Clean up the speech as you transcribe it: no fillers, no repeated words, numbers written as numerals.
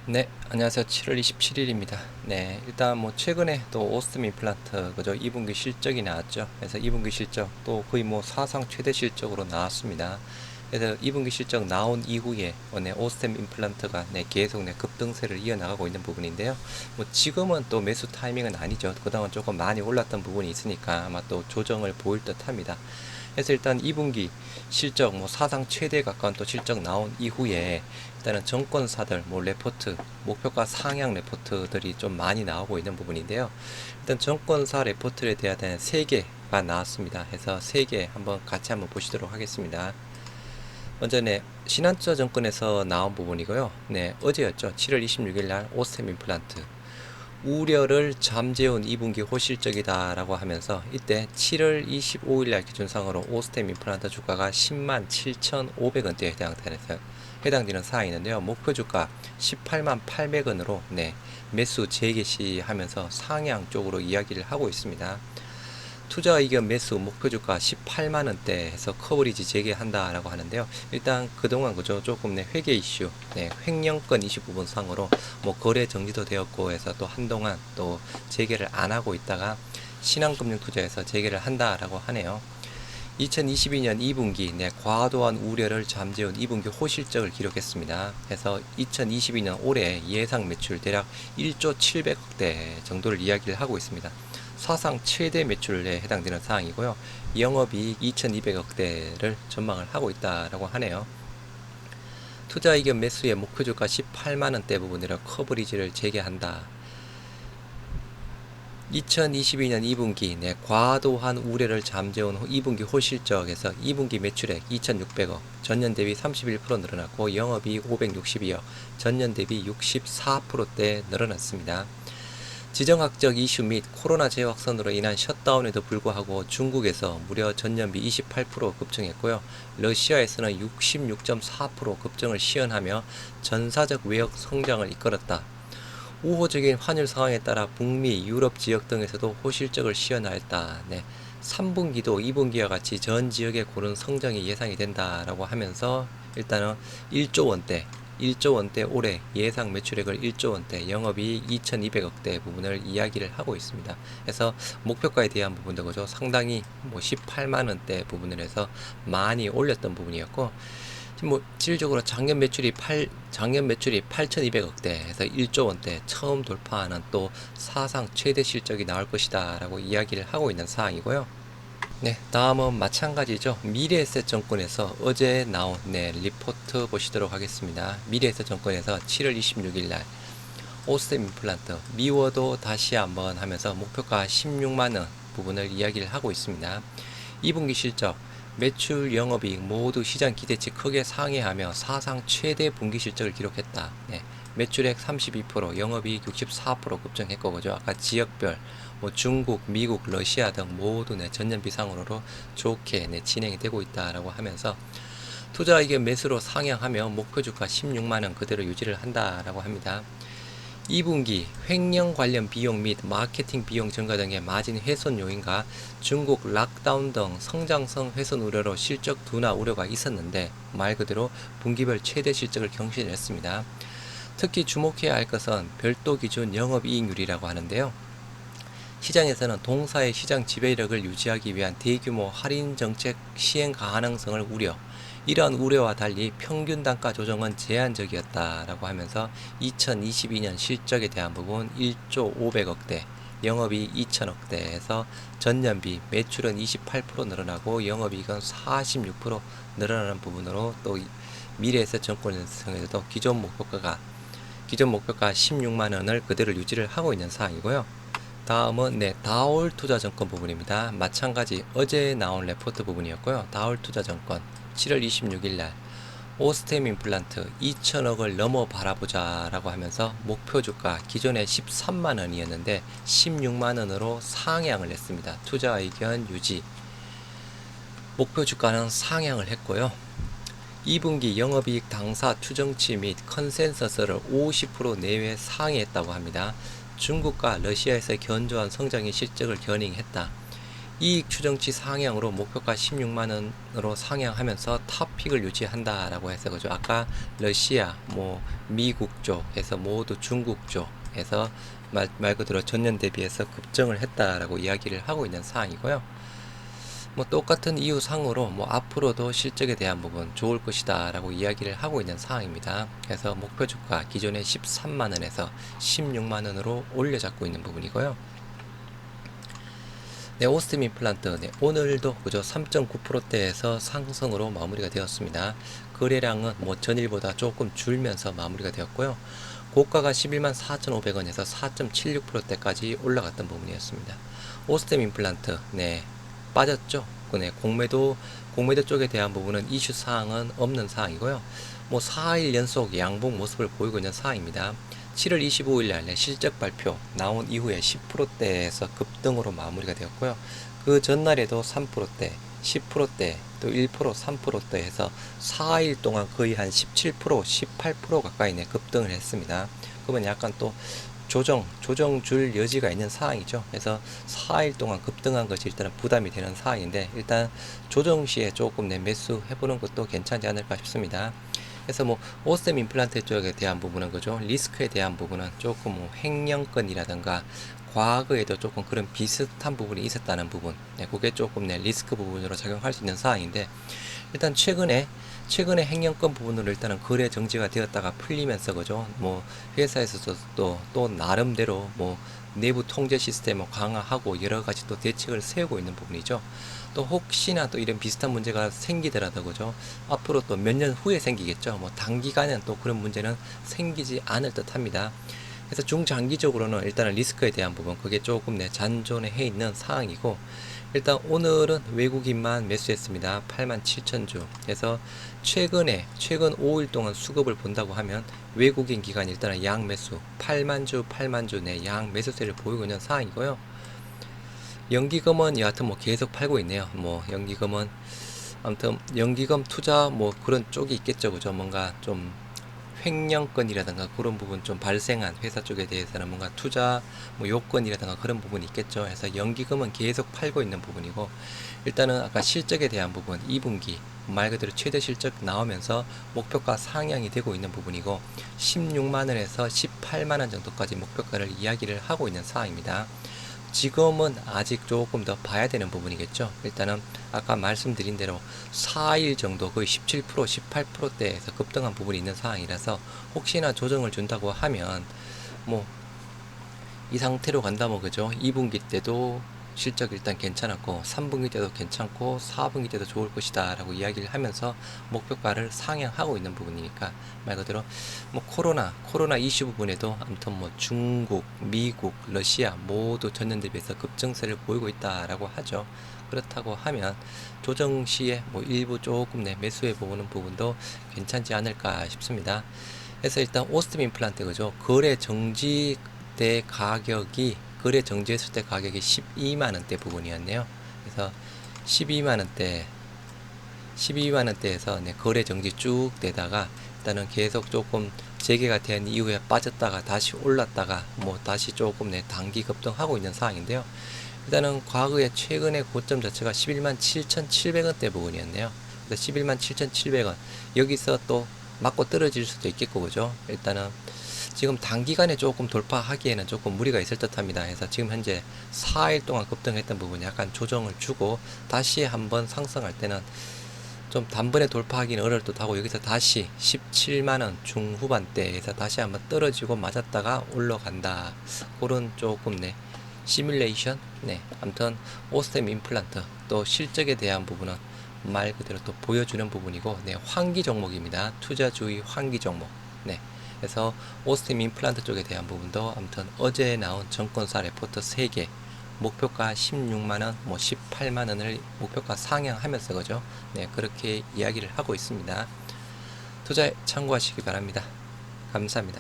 네, 안녕하세요. 7월 27일입니다. 네, 일단 뭐 최근에 또 오스템 임플란트 그죠? 2분기 실적이 나왔죠. 그래서 2분기 실적 또 거의 뭐 사상 최대 실적으로 나왔습니다. 그래서 2분기 실적 나온 이후에 네, 오스템 임플란트가 네, 계속 네, 급등세를 이어나가고 있는 부분인데요. 뭐 지금은 또 매수 타이밍은 아니죠. 그동안 조금 많이 올랐던 부분이 있으니까 아마 또 조정을 보일 듯합니다. 그래서 일단 2분기 실적 뭐 사상 최대에 가까운 또 실적 나온 이후에 일단은 정권사들 뭐 레포트 목표가 상향 레포트들이 좀 많이 나오고 있는 부분인데요. 일단 정권사 레포트에 대한 3개가 나왔습니다. 해서 3개 한번 같이 한번 보시도록 하겠습니다. 먼저 네, 신한투자 정권에서 나온 부분이고요. 네, 어제였죠. 7월 26일 날 오스템 임플란트 우려를 잠재운 2분기 호실적이다라고 하면서 이때 7월 25일 날 기준상으로 오스템 임플란트 주가가 10만 7,500원대에 해당되는 사항이 있는데요. 목표 주가 18만 800원으로 네, 매수 재개시하면서 상향 쪽으로 이야기를 하고 있습니다. 투자 의견 매수 목표 주가 18만원대 해서 커버리지 재개한다라고 하는데요. 일단 그동안 그죠 조금 네, 회계 이슈, 네, 횡령권 이슈 부분 상으로 뭐 거래 정지도 되었고 해서 또 한동안 또 재개를 안 하고 있다가 신한금융투자에서 재개를 한다라고 하네요. 2022년 2분기 네, 과도한 우려를 잠재운 2분기 호실적을 기록했습니다. 그래서 2022년 올해 예상 매출 대략 1조 700억대 정도를 이야기를 하고 있습니다. 사상 최대 매출에 해당되는 사항이고요. 영업이익 2200억대를 전망을 하고 있다라고 하네요. 투자 의견 매수의 목표 주가 18만원대 부분으로 커버리지를 재개한다. 2022년 2분기 네, 과도한 우려를 잠재운 2분기 호실적에서 2분기 매출액 2,600억, 전년 대비 31% 늘어났고 영업이익 562억, 전년 대비 64%대 늘어났습니다. 지정학적 이슈 및 코로나 재확산으로 인한 셧다운에도 불구하고 중국에서 무려 전년비 28% 급증했고요. 러시아에서는 66.4% 급증을 시현하며 전사적 외역 성장을 이끌었다. 우호적인 환율 상황에 따라 북미, 유럽 지역 등에서도 호실적을 시현하였다. 네. 3분기도 2분기와 같이 전 지역의 고른 성장이 예상이 된다라고 하면서 일단은 1조 원대 1조 원대 올해 예상 매출액을 1조 원대, 영업이익 2,200억대 부분을 이야기를 하고 있습니다. 그래서 목표가에 대한 부분도 그죠 상당히 뭐 18만 원대 부분을 해서 많이 올렸던 부분이었고 뭐 실질적으로 작년 매출이 8,200억대에서 1조 원대 처음 돌파하는 또 사상 최대 실적이 나올 것이다라고 이야기를 하고 있는 사항이고요. 네, 다음은 마찬가지죠. 미래에셋증권에서 어제 나온 네, 리포트 보시도록 하겠습니다. 미래에셋증권에서 7월 26일 날 오스템 임플란트 미워도 다시 한번 하면서 목표가 16만원 부분을 이야기를 하고 있습니다. 2분기 실적 매출 영업이익 모두 시장 기대치 크게 상회하며 사상 최대 분기 실적을 기록했다. 네, 매출액 32%, 영업이익 64% 급증했고 그죠. 아까 지역별 뭐 중국, 미국, 러시아 등 모두 네, 전년 비상으로 좋게 네, 진행이 되고 있다라고 하면서 투자 의견 매수로 상향하며 목표 주가 16만원 그대로 유지를 한다라고 합니다. 2분기 횡령 관련 비용 및 마케팅 비용 증가 등의 마진 훼손 요인과 중국 락다운 등 성장성 훼손 우려로 실적 둔화 우려가 있었는데 말 그대로 분기별 최대 실적을 경신했습니다. 특히 주목해야 할 것은 별도 기준 영업이익률이라고 하는데요. 시장에서는 동사의 시장 지배력을 유지하기 위한 대규모 할인 정책 시행 가능성을 우려, 이러한 우려와 달리 평균 단가 조정은 제한적이었다라고 하면서 2022년 실적에 대한 부분 1조 500억대, 영업이익 2천억대에서 전년비 매출은 28% 늘어나고 영업이익은 46% 늘어나는 부분으로 또 미래에셋증권에서도 기존 목표가 16만 원을 그대로 유지를 하고 있는 사항이고요. 다음은 네, 다올투자증권 부분입니다. 마찬가지 어제 나온 레포트 부분이었고요. 다올투자증권 7월 26일 날 오스템 임플란트 2천억을 넘어 바라보자 라고 하면서 목표 주가 기존에 13만 원이었는데 16만 원으로 상향을 했습니다. 투자 의견 유지, 목표 주가는 상향을 했고요. 2분기 영업이익 당사 추정치 및 컨센서스를 50% 내외 상회했다고 합니다. 중국과 러시아에서 견조한 성장의 실적을 견인했다. 이익 추정치 상향으로 목표가 16만원으로 상향하면서 탑픽을 유지한다라고 해서 그죠. 아까 러시아, 뭐 미국 쪽에서 모두 중국 쪽에서 말 그대로 전년 대비해서 급증을 했다라고 이야기를 하고 있는 사항이고요. 뭐 똑같은 이유 상으로 뭐 앞으로도 실적에 대한 부분 좋을 것이다 라고 이야기를 하고 있는 상황입니다. 그래서 목표 주가 기존의 13만원에서 16만원으로 올려 잡고 있는 부분이고요. 네, 오스템 임플란트 네, 오늘도 그저 3.9%대에서 상승으로 마무리가 되었습니다. 거래량은 뭐 전일보다 조금 줄면서 마무리가 되었고요. 고가가 11만 4,500원에서 4.76%대까지 올라갔던 부분이었습니다. 오스템 임플란트 네, 빠졌죠. 네, 공매도 쪽에 대한 부분은 이슈 사항은 없는 사항이고요. 뭐 4일 연속 양봉 모습을 보이고 있는 사항입니다. 7월 25일 날 실적 발표 나온 이후에 10%대에서 급등으로 마무리가 되었고요. 그 전날에도 3%대, 10%대, 또 1%, 3%대 해서 4일 동안 거의 한 17%, 18% 가까이 급등을 했습니다. 그러면 약간 또 조정 줄 여지가 있는 상황이죠. 그래서 4일 동안 급등한 것이 일단은 부담이 되는 상황인데, 일단 조정 시에 조금 매수 해보는 것도 괜찮지 않을까 싶습니다. 그래서 뭐 오스템 임플란트 쪽에 대한 부분은 그죠, 리스크에 대한 부분은 조금 뭐 횡령건이라든가 과거에도 조금 그런 비슷한 부분이 있었다는 부분, 그게 조금 리스크 부분으로 작용할 수 있는 사항인데, 일단 최근에 횡령권 부분으로 일단은 거래 정지가 되었다가 풀리면서 그죠, 뭐 회사에서도 또 나름대로 뭐 내부 통제 시스템을 강화하고 여러 가지 또 대책을 세우고 있는 부분이죠. 또 혹시나 또 이런 비슷한 문제가 생기더라도 그죠, 앞으로 또 몇 년 후에 생기겠죠. 뭐 단기간엔 또 그런 문제는 생기지 않을 듯 합니다. 그래서 중장기적으로는 일단은 리스크에 대한 부분, 그게 조금 잔존해 있는 상황이고, 일단 오늘은 외국인만 매수했습니다. 87,000주. 그래서 최근 5일 동안 수급을 본다고 하면 외국인 기관 일단은 양 매수 8만 주 내 양 매수세를 보이고 있는 상황이고요. 연기금은 여하튼 뭐 계속 팔고 있네요. 뭐 연기금은 아무튼 연기금 투자 뭐 그런 쪽이 있겠죠. 그죠? 뭔가 좀 횡령건이라든가 그런 부분 좀 발생한 회사 쪽에 대해서는 뭔가 투자 뭐 요건이라든가 그런 부분이 있겠죠. 해서 연기금은 계속 팔고 있는 부분이고, 일단은 아까 실적에 대한 부분 2분기 말 그대로 최대 실적 나오면서 목표가 상향이 되고 있는 부분이고, 16만원에서 18만원 정도까지 목표가를 이야기를 하고 있는 상황입니다. 지금은 아직 조금 더 봐야 되는 부분이겠죠. 일단은 아까 말씀드린 대로 4일 정도 거의 17%, 18%대에서 급등한 부분이 있는 상황이라서 혹시나 조정을 준다고 하면 뭐 이 상태로 간다면 그죠, 2분기 때도 실적 일단 괜찮았고 3분기 때도 괜찮고 4분기 때도 좋을 것이다 라고 이야기를 하면서 목표가를 상향하고 있는 부분이니까, 말 그대로 뭐 코로나 이슈 부분에도 아무튼 뭐 중국, 미국, 러시아 모두 전년 대비해서 급증세를 보이고 있다라고 하죠. 그렇다고 하면 조정 시에 뭐 일부 조금 매수해 보는 부분도 괜찮지 않을까 싶습니다. 그래서 일단 오스템 임플란트 그죠, 거래 정지했을 때 가격이 12만원대 부분이었네요. 그래서 12만원대에서 거래 정지 쭉 되다가 일단은 계속 조금 재개가 된 이후에 빠졌다가 다시 올랐다가 뭐 다시 조금 단기 급등하고 있는 상황인데요. 일단은 과거의 최근의 고점 자체가 11만 7,700원대 부분이었네요. 그래서 11만 7,700원 여기서 또 맞고 떨어질 수도 있겠고 그죠. 일단은 지금 단기간에 조금 돌파하기에는 조금 무리가 있을 듯 합니다. 그래서 지금 현재 4일 동안 급등했던 부분이 약간 조정을 주고 다시 한번 상승할 때는 좀 단번에 돌파하기는 어려울 듯 하고, 여기서 다시 17만원 중후반대에서 다시 한번 떨어지고 맞았다가 올라간다, 그런 조금 시뮬레이션 아무튼 오스템 임플란트 또 실적에 대한 부분은 말 그대로 또 보여주는 부분이고, 환기 종목입니다. 투자주의 환기 종목. 그래서 오스템 임플란트 쪽에 대한 부분도 아무튼 어제 나온 정권사 레포트 3개 목표가 16만원, 뭐 18만원을 목표가 상향하면서 그죠, 그렇게 이야기를 하고 있습니다. 투자에 참고하시기 바랍니다. 감사합니다.